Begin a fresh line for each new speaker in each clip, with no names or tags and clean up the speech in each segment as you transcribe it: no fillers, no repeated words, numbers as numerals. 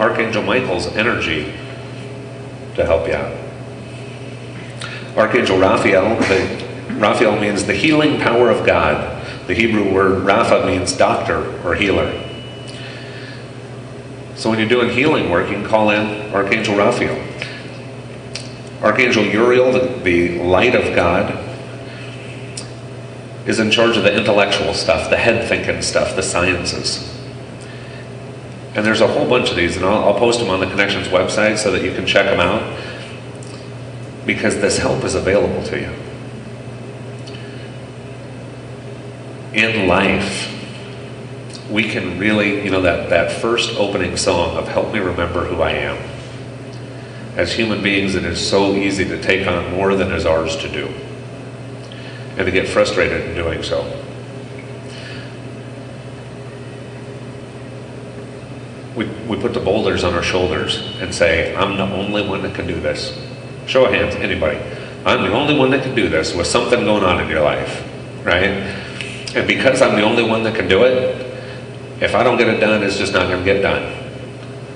Archangel Michael's energy to help you out. Archangel Raphael, Raphael means the healing power of God. The Hebrew word Rapha means doctor or healer. So when you're doing healing work, you can call in Archangel Raphael. Archangel Uriel, the light of God, is in charge of the intellectual stuff, the head-thinking stuff, the sciences. And there's a whole bunch of these, and I'll post them on the Connections website so that you can check them out, because this help is available to you. In life, we can really, that first opening song of Help Me Remember Who I Am. As human beings, it is so easy to take on more than is ours to do, and to get frustrated in doing so. We put the boulders on our shoulders and say, I'm the only one that can do this. Show of hands, anybody. I'm the only one that can do this with something going on in your life, right? And because I'm the only one that can do it, if I don't get it done, it's just not going to get done,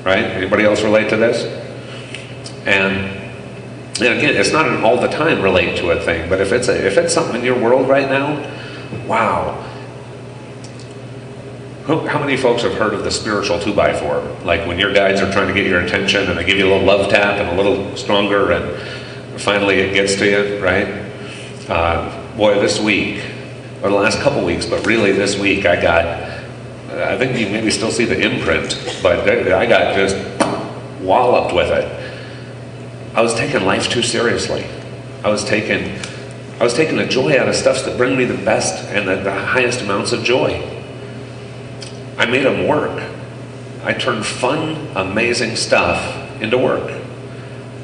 right? Anybody else relate to this? And again, it's not an all the time relate to it thing, but if it's something in your world right now, wow. How many folks have heard of the spiritual 2x4? Like when your guides are trying to get your attention and they give you a little love tap and a little stronger, and finally it gets to you, right? Boy, this week, or the last couple weeks, but really this week I think you maybe still see the imprint, but I got just walloped with it. I was taking life too seriously. I was taking the joy out of stuff that bring me the best and the highest amounts of joy. I made them work. I turned fun, amazing stuff into work.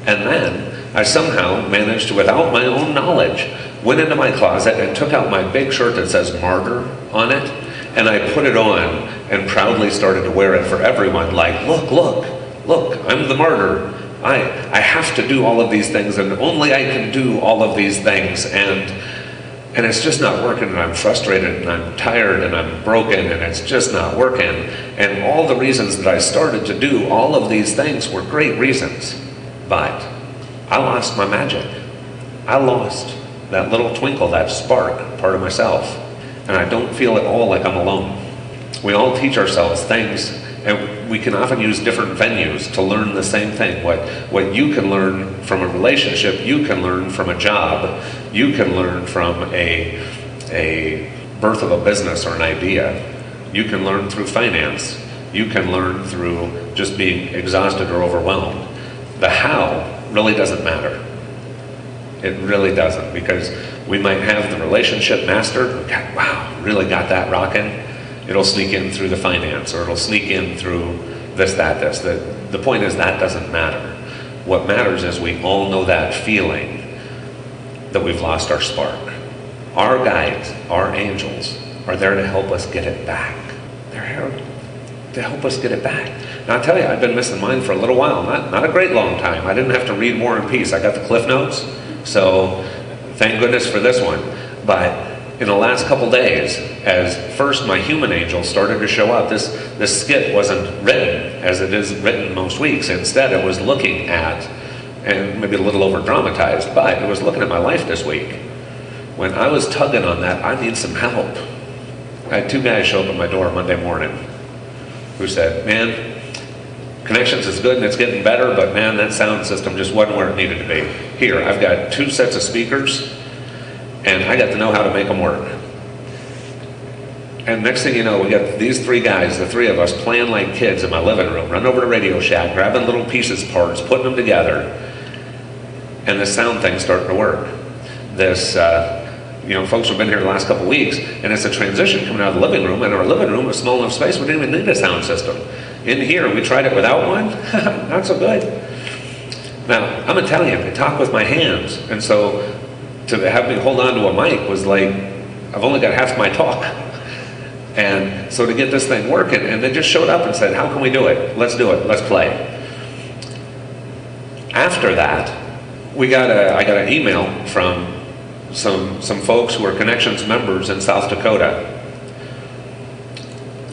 And then I somehow managed to, without my own knowledge, went into my closet and took out my big shirt that says Martyr on it, and I put it on and proudly started to wear it for everyone, like, look, I'm the martyr. I have to do all of these things, and only I can do all of these things, and it's just not working, and I'm frustrated, and I'm tired, and I'm broken, and it's just not working. And all the reasons that I started to do all of these things were great reasons, but I lost my magic. I lost that little twinkle, that spark, part of myself, and I don't feel at all like I'm alone. We all teach ourselves things, and we can often use different venues to learn the same thing. What you can learn from a relationship, you can learn from a job, you can learn from a birth of a business or an idea. You can learn through finance. You can learn through just being exhausted or overwhelmed. The how really doesn't matter. It really doesn't, because we might have the relationship mastered. Wow, really got that rocking. It'll sneak in through the finance, or it'll sneak in through this. The point is that doesn't matter. What matters is we all know that feeling that we've lost our spark. Our guides, our angels, are there to help us get it back. They're here to help us get it back. Now, I tell you, I've been missing mine for a little while. Not a great long time. I didn't have to read War and Peace. I got the Cliff Notes, so thank goodness for this one. But in the last couple days, as first my human angel started to show up, this skit wasn't written as it is written most weeks. Instead, it was looking at, and maybe a little over dramatized, but it was looking at my life this week. When I was tugging on that, I need some help. I had two guys show up at my door Monday morning who said, man, Connections is good and it's getting better, but man, that sound system just wasn't where it needed to be. Here, I've got 2 sets of speakers, and I got to know how to make them work. And next thing you know, we got these 3 guys, the 3 of us, playing like kids in my living room, running over to Radio Shack, grabbing little pieces, parts, putting them together, and the sound thing's starting to work. This, folks have been here the last couple weeks, and it's a transition coming out of the living room, and our living room was small enough space, we didn't even need a sound system. In here, we tried it without one, not so good. Now, I'm Italian, I talk with my hands, and so to have me hold on to a mic was like, I've only got half my talk. And so to get this thing working, and they just showed up and said, how can we do it? Let's do it, let's play. After that, I got an email from some folks who are Connections members in South Dakota.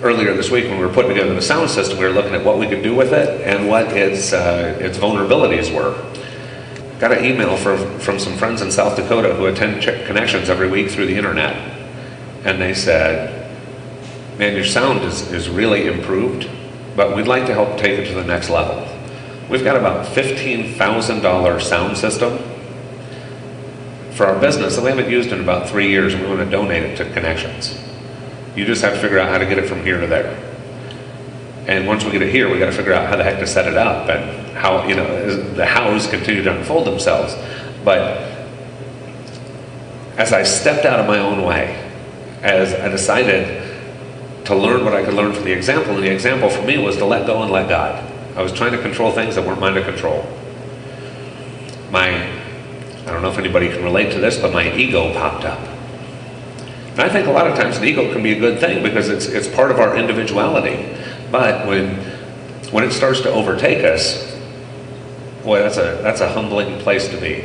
earlier this week when we were putting together the sound system, we were looking at what we could do with it and what its vulnerabilities were. Got an email from some friends in South Dakota who attend Connections every week through the internet. And they said, man, your sound is really improved, but we'd like to help take it to the next level. We've got about $15,000 sound system for our business that we haven't used in about 3 years, and we want to donate it to Connections. You just have to figure out how to get it from here to there. And once we get it here, we got to figure out how the heck to set it up and how, the hows continue to unfold themselves. But as I stepped out of my own way, as I decided to learn what I could learn from the example, and the example for me was to let go and let God. I was trying to control things that weren't mine to control. I don't know if anybody can relate to this, but my ego popped up. And I think a lot of times an ego can be a good thing because it's part of our individuality. But when it starts to overtake us, boy, that's a humbling place to be.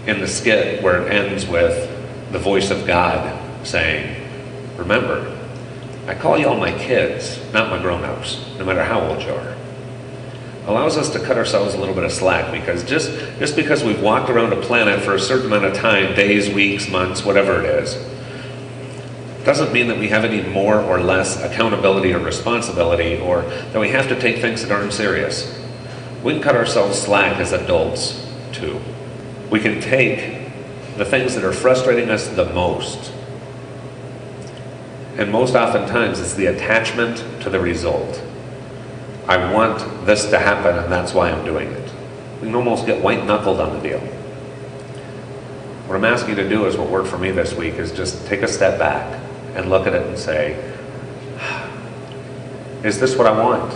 In the skit where it ends with the voice of God saying, remember, I call you all my kids, not my grown-ups, no matter how old you are. Allows us to cut ourselves a little bit of slack, because just because we've walked around a planet for a certain amount of time, days, weeks, months, whatever it is, doesn't mean that we have any more or less accountability or responsibility, or that we have to take things that aren't serious. We can cut ourselves slack as adults too. We can take the things that are frustrating us the most, and most oftentimes it's the attachment to the result. I want this to happen, and that's why I'm doing it. We can almost get white-knuckled on the deal. What I'm asking you to do is what worked for me this week, is just take a step back and look at it and say, is this what I want?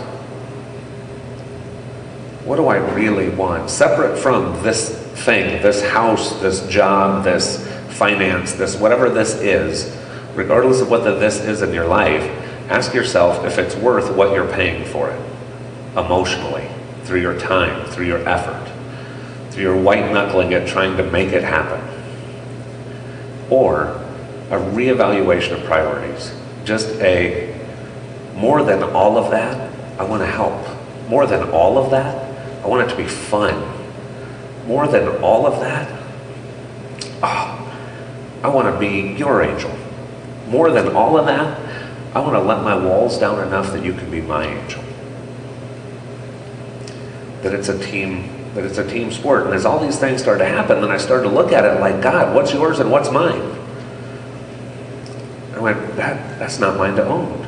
What do I really want? Separate from this thing, this house, this job, this finance, this whatever this is, regardless of what the this is in your life, ask yourself if it's worth what you're paying for it. Emotionally, through your time, through your effort, through your white-knuckling it, trying to make it happen. Or a reevaluation of priorities. Just more than all of that, I want to help. More than all of that, I want it to be fun. More than all of that, I want to be your angel. More than all of that, I want to let my walls down enough that you can be my angel. That it's a team sport. And as all these things started to happen, then I started to look at it like, God, what's yours and what's mine? I went, that's not mine to own.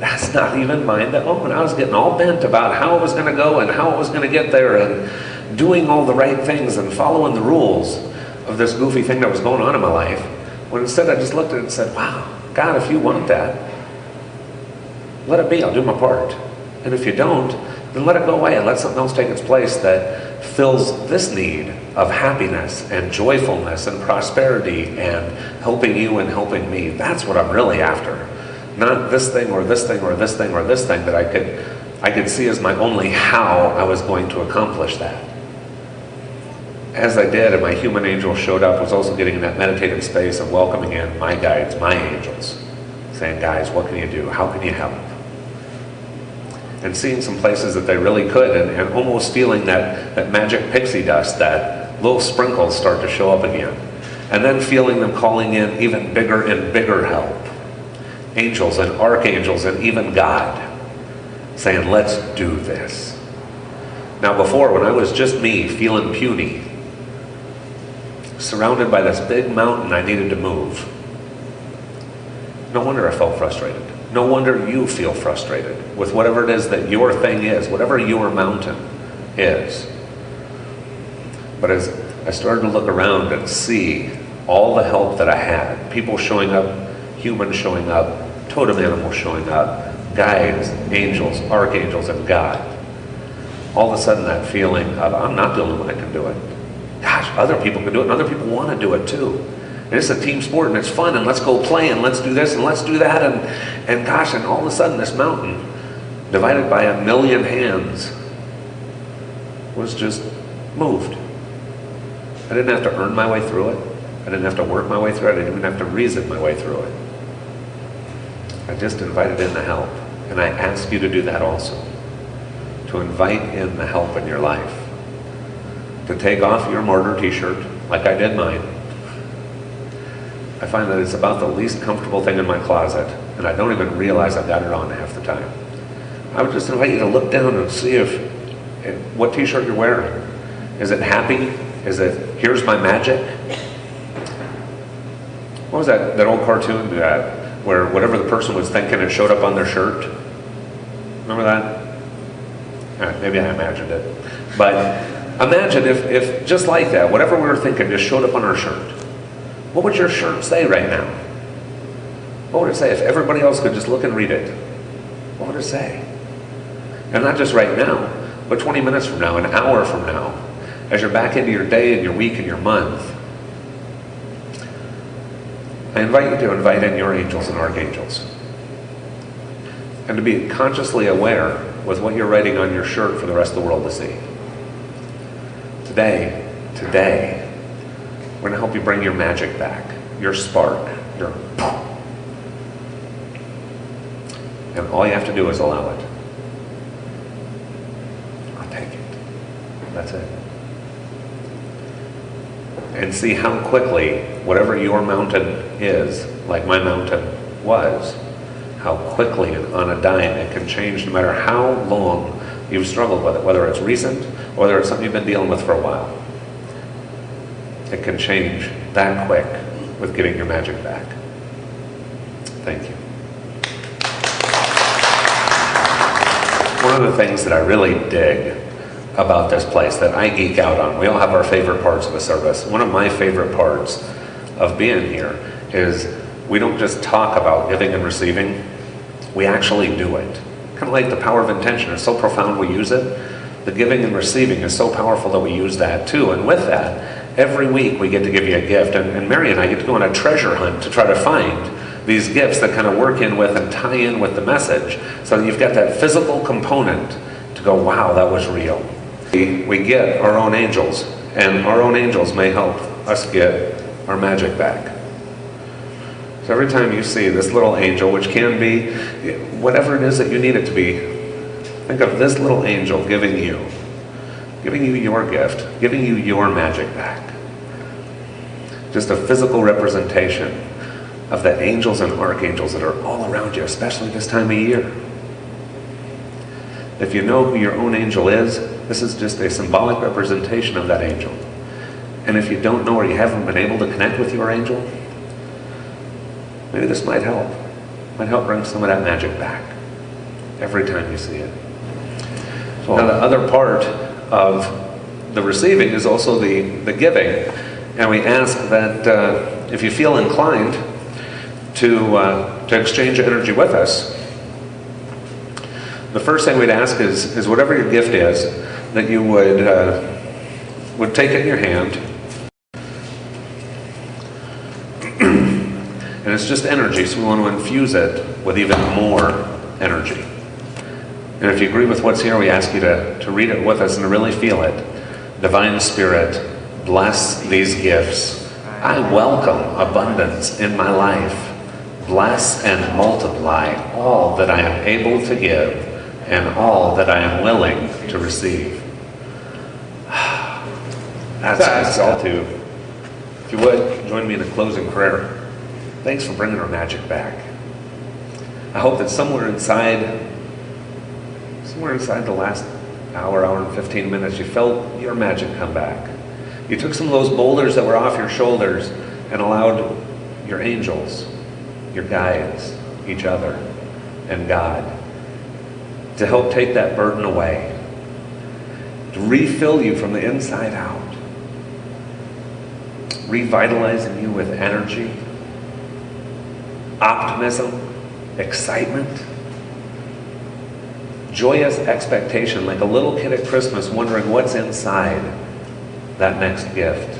That's not even mine to own. I was getting all bent about how it was going to go and how it was going to get there, and doing all the right things and following the rules of this goofy thing that was going on in my life. When instead I just looked at it and said, wow, God, if you want that, let it be. I'll do my part. And if you don't, then let it go away and let something else take its place that fills this need of happiness and joyfulness and prosperity and helping you and helping me. That's what I'm really after. Not this thing or this thing or this thing or this thing that I could see as my only how I was going to accomplish that. As I did, and my human angel showed up, was also getting in that meditative space of welcoming in my guides, my angels, saying, guys, what can you do? How can you help? And seeing some places that they really could, and almost feeling that magic pixie dust, that little sprinkles start to show up again. And then feeling them calling in even bigger and bigger help. Angels and archangels and even God saying, let's do this. Now before, when I was just me, feeling puny, surrounded by this big mountain I needed to move, no wonder I felt frustrated. No wonder you feel frustrated with whatever it is that your thing is, whatever your mountain is. But as I started to look around and see all the help that I had, people showing up, humans showing up, totem animals showing up, guides, angels, archangels, and God, all of a sudden that feeling of, I'm not the only one that can do it. Gosh, other people can do it, and other people want to do it too. And it's a team sport, and it's fun, and let's go play, and let's do this, and let's do that, and gosh, and all of a sudden this mountain, divided by 1,000,000 hands, was just moved. I didn't have to earn my way through it. I didn't have to work my way through it. I didn't even have to reason my way through it. I just invited in the help. And I ask you to do that also. To invite in the help in your life. To take off your martyr t-shirt, like I did mine. I find that it's about the least comfortable thing in my closet, and I don't even realize I've got it on half the time. I would just invite you to look down and see what t-shirt you're wearing. Is it happy? Is it, here's my magic? What was that old cartoon where whatever the person was thinking, it showed up on their shirt? Remember that? Maybe I imagined it. But imagine if just like that, whatever we were thinking just showed up on our shirt. What would your shirt say right now? What would it say if everybody else could just look and read it? What would it say? And not just right now, but 20 minutes from now, an hour from now, as you're back into your day and your week and your month. I invite you to invite in your angels and archangels. And to be consciously aware with what you're writing on your shirt for the rest of the world to see. Today, we're going to help you bring your magic back, your spark, your... And all you have to do is allow it. I'll take it. That's it. And see how quickly, whatever your mountain is, like my mountain was, how quickly and on a dime it can change no matter how long you've struggled with it, whether it's recent or whether it's something you've been dealing with for a while. It can change that quick with getting your magic back. Thank you. One of the things that I really dig about this place, that I geek out on, we all have our favorite parts of a service. One of my favorite parts of being here is we don't just talk about giving and receiving, we actually do it. Kind of like the power of intention is so profound we use it. The giving and receiving is so powerful that we use that too. And with that, every week we get to give you a gift. And Mary and I get to go on a treasure hunt to try to find these gifts that kind of work in with and tie in with the message. So that you've got that physical component to go, wow, that was real. We get our own angels, and our own angels may help us get our magic back. So every time you see this little angel, which can be whatever it is that you need it to be, think of this little angel giving you your gift, giving you your magic back. Just a physical representation of the angels and archangels that are all around you, especially this time of year. If you know who your own angel is, this is just a symbolic representation of that angel. And if you don't know or you haven't been able to connect with your angel, maybe this might help. Might help bring some of that magic back every time you see it. So now the other part of the receiving is also the giving. And we ask that if you feel inclined to exchange energy with us, the first thing we'd ask is whatever your gift is, that you would take in your hand. And it's just energy, so we want to infuse it with even more energy. And if you agree with what's here, we ask you to read it with us and to really feel it. Divine Spirit, bless these gifts. I welcome abundance in my life. Bless and multiply all that I am able to give and all that I am willing to receive. That's all too. If you would, join me in a closing prayer. Thanks for bringing our magic back. I hope that somewhere inside the last hour and 15 minutes, you felt your magic come back. You took some of those boulders that were off your shoulders and allowed your angels, your guides, each other, and God to help take that burden away, to refill you from the inside out, revitalizing you with energy, optimism, excitement, joyous expectation, like a little kid at Christmas wondering what's inside that next gift,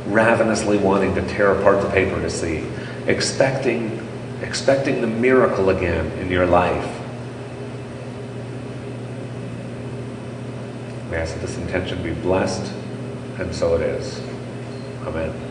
ravenously wanting to tear apart the paper to see, expecting the miracle again in your life. We ask that this intention be blessed, and so it is. Amen.